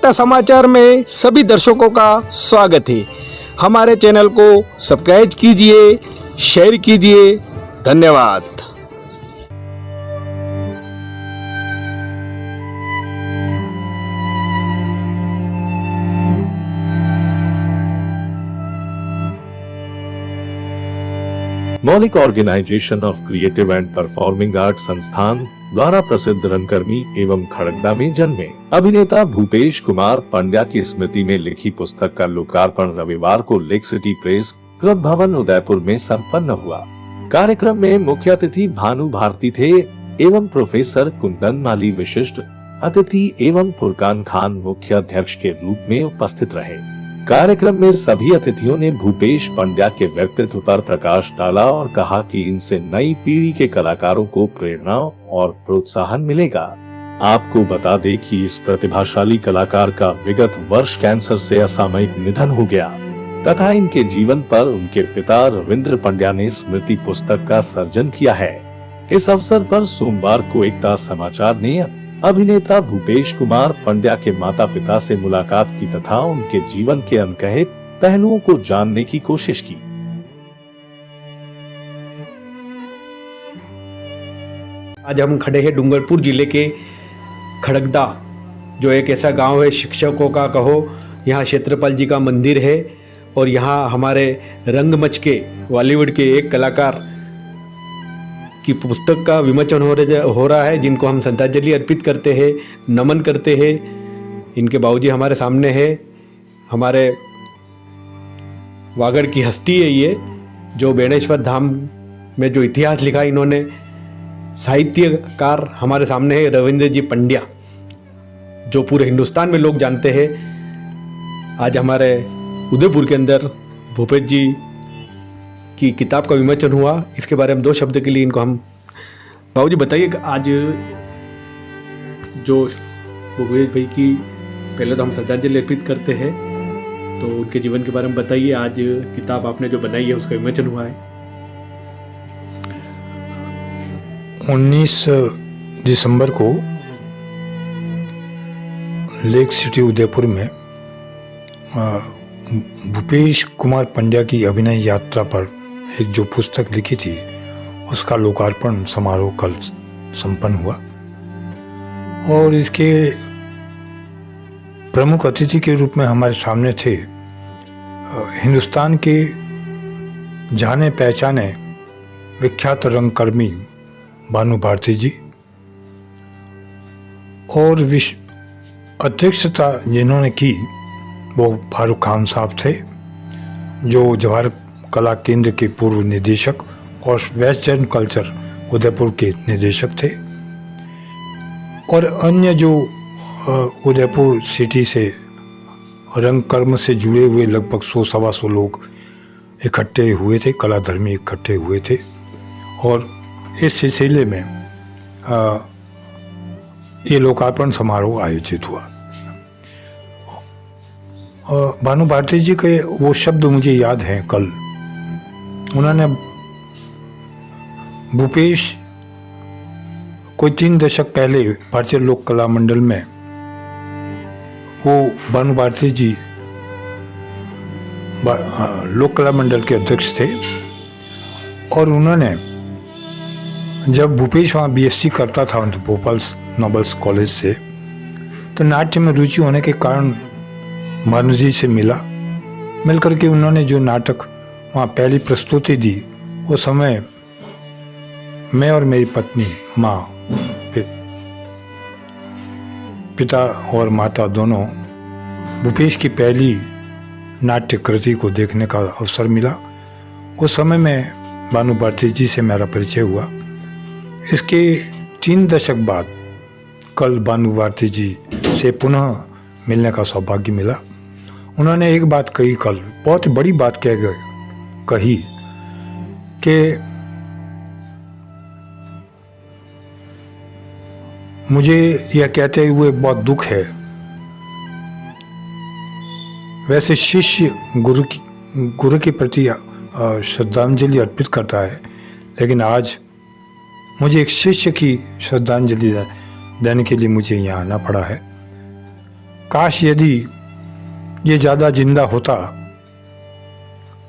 खड़कता समाचार में सभी दर्शकों का स्वागत है। हमारे चैनल को सब्सक्राइब कीजिए, शेयर कीजिए। धन्यवाद। Maulik organisation of creative and performing art संस्थान द्वारा प्रसिद्ध रंगकर्मी एवं खड़गदा में जन्मे अभिनेता भूपेश कुमार पंड्या की स्मृति में लिखी पुस्तक का लोकार्पण रविवार को लेक सिटी प्रेस क्लब भवन उदयपुर में संपन्न हुआ। कार्यक्रम में मुख्य अतिथि भानु भारती थे एवं प्रोफेसर कुंदन माली विशिष्ट अतिथि एवं फुरकान खान मुख्य अध्यक्ष के रूप में उपस्थित रहे। कार्यक्रम में सभी अतिथियों ने भूपेश पंड्या के व्यक्तित्व पर प्रकाश डाला और कहा कि इनसे नई पीढ़ी के कलाकारों को प्रेरणा और प्रोत्साहन मिलेगा। आपको बता दें कि इस प्रतिभाशाली कलाकार का विगत वर्ष कैंसर से असामयिक निधन हो गया तथा इनके जीवन पर उनके पिता रविंद्र पंड्या ने स्मृति पुस्तक का सर्जन किया है। इस अवसर पर सोमवार को एकता समाचार ने अभिनेता भूपेश कुमार पंड्या के माता पिता से मुलाकात की तथा उनके जीवन के अनकहे पहलुओं को जानने की कोशिश की। आज हम खड़े हैं डूंगरपुर जिले के खड़गदा, जो एक ऐसा गांव है, शिक्षकों का कहो। यहाँ क्षेत्रपाल जी का मंदिर है और यहाँ हमारे रंगमंच के बॉलीवुड के एक कलाकार की पुस्तक का विमोचन हो रहा है, जिनको हम श्रद्धांजलि अर्पित करते हैं, नमन करते हैं। इनके बाबूजी हमारे सामने है। हमारे वागड़ की हस्ती है ये, जो बेणेश्वर धाम में जो इतिहास लिखा इन्होंने। साहित्यकार हमारे सामने है रविंद्र जी पंड्या, जो पूरे हिंदुस्तान में लोग जानते हैं। आज हमारे उदयपुर के अंदर भूपेश जी की किताब का विमोचन हुआ। इसके बारे में दो शब्द के लिए इनको हम बाबूजी बताइए। आज जो भूपेश भाई की पहले तो हम श्रद्धांजलि अर्पित करते हैं, तो उनके जीवन के बारे में बताइए। आज किताब आपने जो बनाई है उसका विमोचन हुआ है। 19 दिसंबर को लेक सिटी उदयपुर में भूपेश कुमार पंड्या की अभिनय यात्रा पर एक जो पुस्तक लिखी थी उसका लोकार्पण समारोह कल संपन्न हुआ और इसके प्रमुख अतिथि के रूप में हमारे सामने थे हिंदुस्तान के जाने पहचाने विख्यात रंगकर्मी भानु भारती जी और अध्यक्षता जिन्होंने की वो फारूक खान साहब थे, जो जवाहर कला केंद्र के पूर्व निदेशक और वेस्टर्न कल्चर उदयपुर के निदेशक थे। और अन्य जो उदयपुर सिटी से रंगकर्म से जुड़े हुए लगभग 100-125 लोग इकट्ठे हुए थे, कलाधर्मी इकट्ठे हुए थे। और इस सिलसिले में ये लोकार्पण समारोह आयोजित हुआ। भानु भारती जी के वो शब्द मुझे याद हैं। कल उन्होंने भूपेश कोई 3 दशक पहले भारतीय लोक कला मंडल में वो भानु भारती जी लोक कला मंडल के अध्यक्ष थे और उन्होंने जब भूपेश वहाँ बीएससी करता था भोपाल नोबल्स कॉलेज से, तो नाट्य में रुचि होने के कारण भानु जी से मिल करके उन्होंने जो नाटक वहाँ पहली प्रस्तुति दी, वो समय मैं और मेरी पत्नी माँ, पिता और माता दोनों भूपेश की पहली नाट्य कृति को देखने का अवसर मिला। उस समय में भानु भारती जी से मेरा परिचय हुआ। इसके 3 दशक बाद कल भानु भारती जी से पुनः मिलने का सौभाग्य मिला। उन्होंने एक बात कही कल, बहुत बड़ी बात कही कि मुझे यह कहते हुए बहुत दुख है, वैसे शिष्य गुरु के प्रति श्रद्धांजलि अर्पित करता है, लेकिन आज मुझे एक शिष्य की श्रद्धांजलि देने के लिए मुझे यहाँ आना पड़ा है। काश यदि ये ज़्यादा जिंदा होता,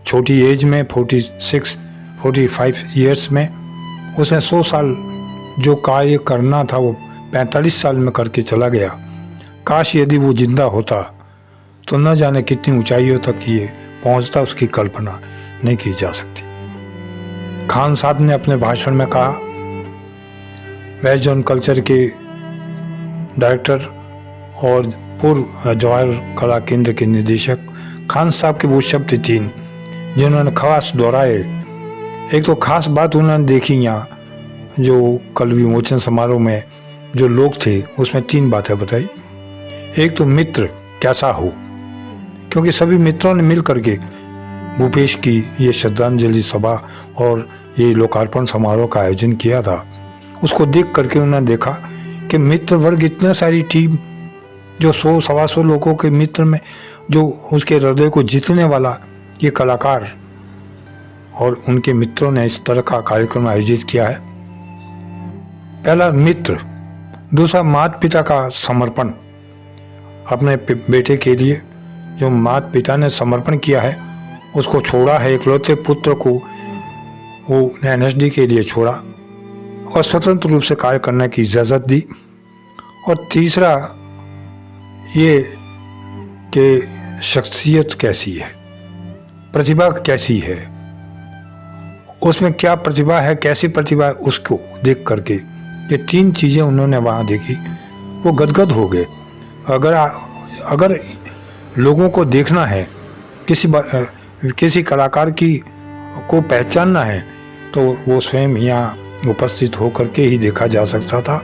छोटी एज में 45 ईयर्स में उसने 100 साल जो कार्य करना था वो 45 साल में करके चला गया। काश यदि वो जिंदा होता तो न जाने कितनी ऊंचाइयों तक ये पहुंचता, उसकी कल्पना नहीं की जा सकती। खान साहब ने अपने भाषण में कहा, वेस्ट जोन कल्चर के डायरेक्टर और पूर्व जवाहर कला केंद्र के निदेशक खान साहब के वो शब्द तीन जिन्होंने खास दोहराए। एक तो खास बात उन्होंने देखी यहाँ जो कल विमोचन समारोह में जो लोग थे उसमें 3 बातें बताई। एक तो मित्र कैसा हो, क्योंकि सभी मित्रों ने मिल करके भूपेश की ये श्रद्धांजलि सभा और ये लोकार्पण समारोह का आयोजन किया था। उसको देख करके उन्होंने देखा कि मित्र वर्ग इतने सारी टीम जो 100-125 लोगों के मित्र में जो उसके हृदय को जीतने वाला ये कलाकार और उनके मित्रों ने इस तरह का कार्यक्रम आयोजित किया है। पहला मित्र, दूसरा माता पिता का समर्पण, अपने बेटे के लिए जो माता पिता ने समर्पण किया है उसको छोड़ा है, इकलौते पुत्र को वो एनएसडी के लिए छोड़ा और स्वतंत्र रूप से कार्य करने की इजाज़त दी। और तीसरा ये कि शख्सियत कैसी है, प्रतिभा कैसी है, उसमें क्या प्रतिभा है, कैसी प्रतिभा है, उसको देख करके ये 3 चीज़ें उन्होंने वहाँ देखी, वो गदगद हो गए। अगर लोगों को देखना है, किसी कलाकार की को पहचानना है तो वो स्वयं यहाँ उपस्थित होकर के ही देखा जा सकता था।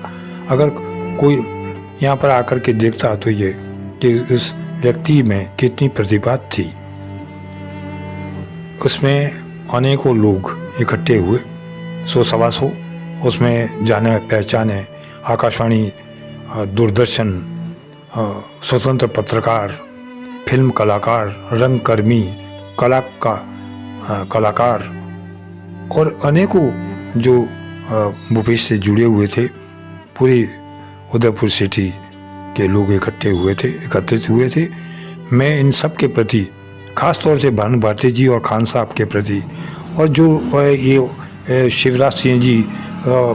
अगर कोई यहाँ पर आकर के देखता तो ये कि उस व्यक्ति में कितनी प्रतिभा थी। उसमें अनेकों लोग इकट्ठे हुए, 100-125, उसमें जाने पहचाने आकाशवाणी, दूरदर्शन, स्वतंत्र पत्रकार, फिल्म कलाकार, रंगकर्मी, कलाकार और अनेकों जो भूपेश से जुड़े हुए थे। पूरी उदयपुर सिटी के लोग एकत्रित हुए थे। मैं इन सब के प्रति, खास तौर से भानु भारती जी और खान साहब के प्रति, और जो ये शिवराज सिंह जी,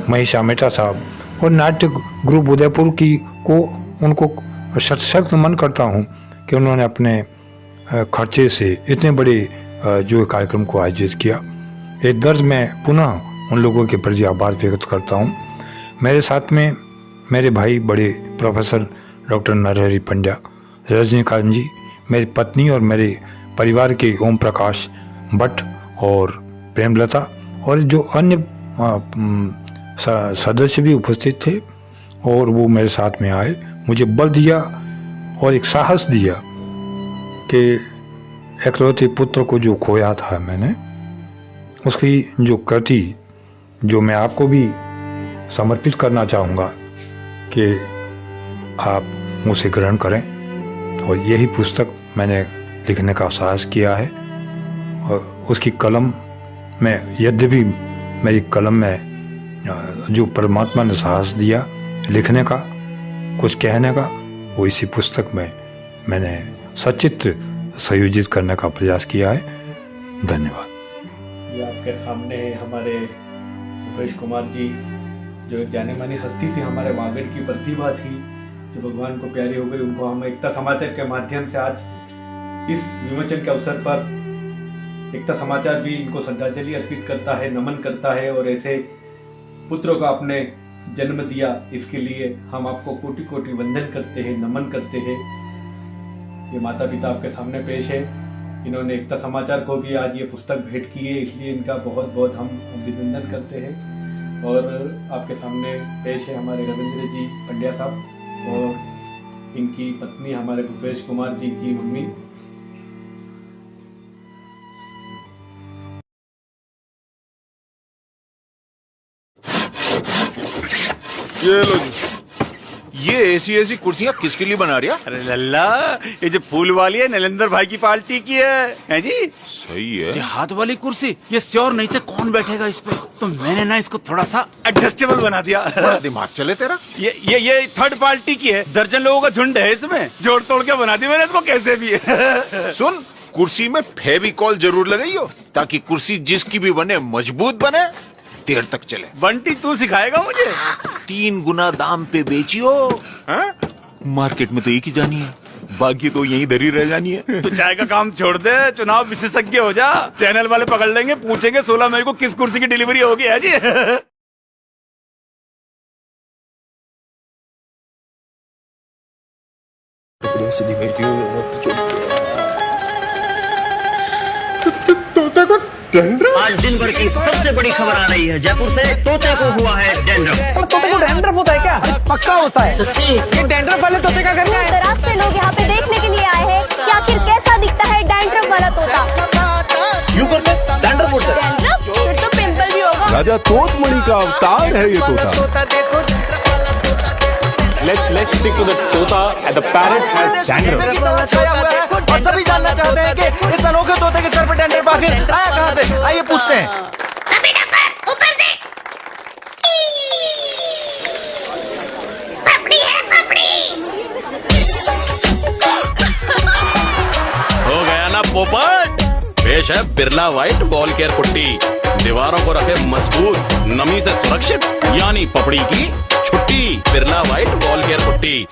महेश आमेटा साहब और नाट्य ग्रुप उदयपुर की को उनको शत नमन करता हूँ कि उन्होंने अपने खर्चे से इतने बड़े जो कार्यक्रम को आयोजित किया। एक दर्ज मैं पुनः उन लोगों के प्रति आभार व्यक्त करता हूँ। मेरे साथ में मेरे भाई बड़े प्रोफेसर डॉक्टर नरहरि पंड्या, रजनीकांत जी, मेरी पत्नी और मेरे परिवार के ओम प्रकाश भट्ट और प्रेमलता और जो अन्य सदस्य भी उपस्थित थे और वो मेरे साथ में आए, मुझे बल दिया और एक साहस दिया कि इकलौते पुत्र को जो खोया था मैंने, उसकी जो कृति जो मैं आपको भी समर्पित करना चाहूँगा कि आप उसे ग्रहण करें। और यही पुस्तक मैंने लिखने का साहस किया है। और उसकी कलम में, यद्यपि मेरी कलम में जो परमात्मा ने साहस दिया लिखने का, कुछ कहने का, वो इसी पुस्तक में मैंने सचित्र संयोजित करने का प्रयास किया है। धन्यवाद। ये आपके सामने हमारे भूपेश कुमार जी, जो एक जाने मानी हस्ती थी, हमारे वागड़ की प्रतिभा थी जो भगवान को प्यारी हो गई। उनको हम एकता समाचार के माध्यम से आज इस विमोचन के अवसर पर एकता समाचार भी इनको श्रद्धांजलि अर्पित करता है, नमन करता है। और ऐसे पुत्रों का आपने जन्म दिया, इसके लिए हम आपको कोटि कोटि वंदन करते हैं, नमन करते हैं। ये माता पिता आपके सामने पेश है। इन्होंने एकता समाचार को भी आज ये पुस्तक भेंट की है, इसलिए इनका बहुत बहुत हम अभिनंदन करते हैं। और आपके सामने पेश है हमारे रविंद्र जी पंड्या साहब और इनकी पत्नी हमारे भूपेश कुमार जी की मम्मी। ये लो जी, ये ऐसी कुर्सियाँ किसके लिए बना रही है? अरे लल्ला, ये जो फूल वाली है नरेंद्र भाई की पार्टी की है जी। सही है। ये हाथ वाली कुर्सी ये श्योर नहीं थे कौन बैठेगा इस पे, तो मैंने ना इसको थोड़ा सा एडजस्टेबल बना दिया। बड़ा दिमाग चले तेरा। ये थर्ड पार्टी की है, दर्जन लोगों का झुंड है इसमें, जोड़ तोड़ के बना दी मैंने इसको कैसे भी। सुन, कुर्सी में फेविकॉल जरूर लगाइयो ताकि कुर्सी जिसकी भी बने मजबूत बने, देर तक चले। बंटी तू सिखाएगा मुझे? 3 गुना दाम पे बेचियो। मार्केट में तो एक ही जानी है, बाकी तो यहीं धरी रह जानी है। तो चाय का काम छोड़ दे, चुनाव विशेषज्ञ हो जा। चैनल वाले पकड़ लेंगे, पूछेंगे 16 मई को किस कुर्सी की डिलीवरी होगी है जी। आज दिन भर की सबसे बड़ी खबर आ रही है, जयपुर से तोते को हुआ है डैंड्रफ। तोते को डैंड्रफ होता है क्या? पक्का होता है। सच्ची? ये डैंड्रफ वाले तोते का करना है। दराज से लोग यहाँ पे देखने के लिए आए हैं कि आखिर कैसा दिखता है डैंड्रफ वाला तोता। यूं करते डैंड्रफ होता है। डैंड्रफ? फिर तो पिंपल भी होगा। राजा तोतमणि का अवतार है ये तोता। Let's stick to the तोता and the parrot has dandruff. और सभी जानना चाहते हैं कि इस अनोखे तोते के सर पे डैंड्रफ आखिर आया कहाँ से? आइए पूछते हैं। ऊपर देख। पपड़ी है पपड़ी। हो गया ना पोपट। पेश है Birla white wall care putty, दीवारों को रखे मजबूत, नमी से सुरक्षित, यानी पपड़ी की छुट्टी। Birla white wall care putty